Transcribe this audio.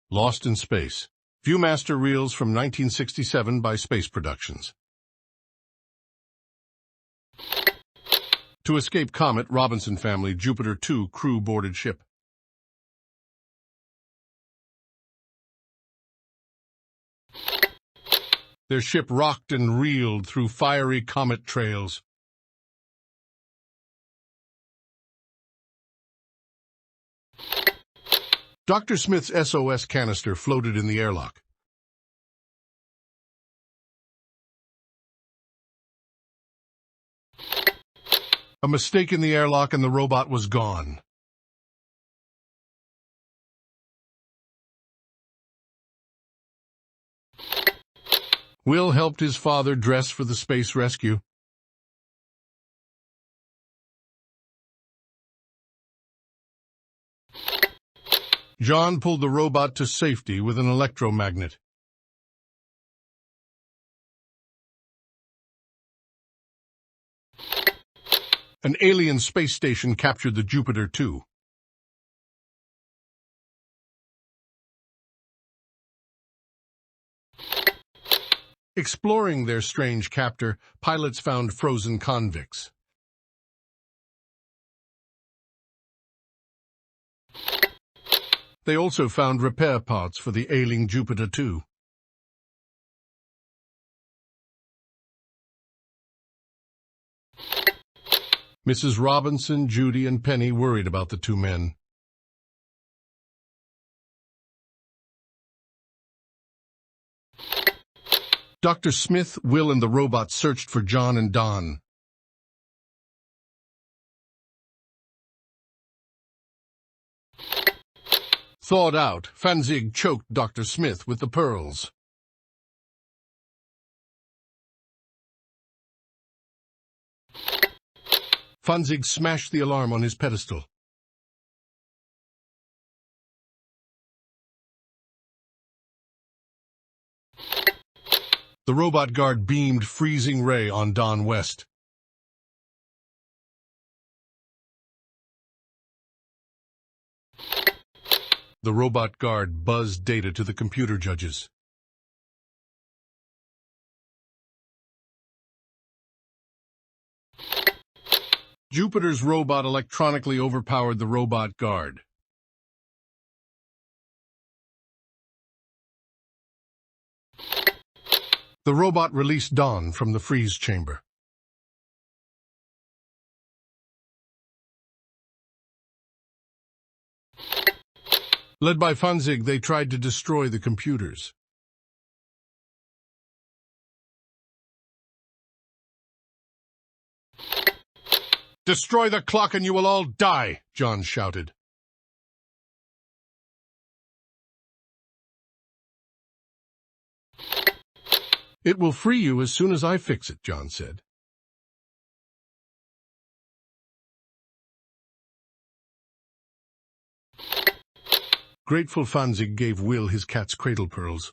Lost in Space. Viewmaster reels from 1967 by Space Productions. To escape comet, Robinson family, Jupiter 2 crew boarded ship. Their ship rocked and reeled through fiery comet trails. Dr. Smith's SOS canister floated in the airlock. A mistake in the airlock and the robot was gone. Will helped his father dress for the space rescue. John pulled the robot to safety with an electromagnet. An alien space station captured the Jupiter 2. Exploring their strange captor, pilots found frozen convicts. They also found repair parts for the ailing Jupiter 2. Mrs. Robinson, Judy, and Penny worried about the two men. Dr. Smith, Will, and the robot searched for John and Don. Thawed out, Fanzig choked Dr. Smith with the pearls. Fanzig smashed the alarm on his pedestal. The robot guard beamed freezing ray on Don West. The robot guard buzzed data to the computer judges. Jupiter's robot electronically overpowered the robot guard. The robot released Don from the freeze chamber. Led by Fanzig, they tried to destroy the computers. "Destroy the clock and you will all die," John shouted. "It will free you as soon as I fix it," John said. Grateful Fanzig gave Will his cat's cradle pearls.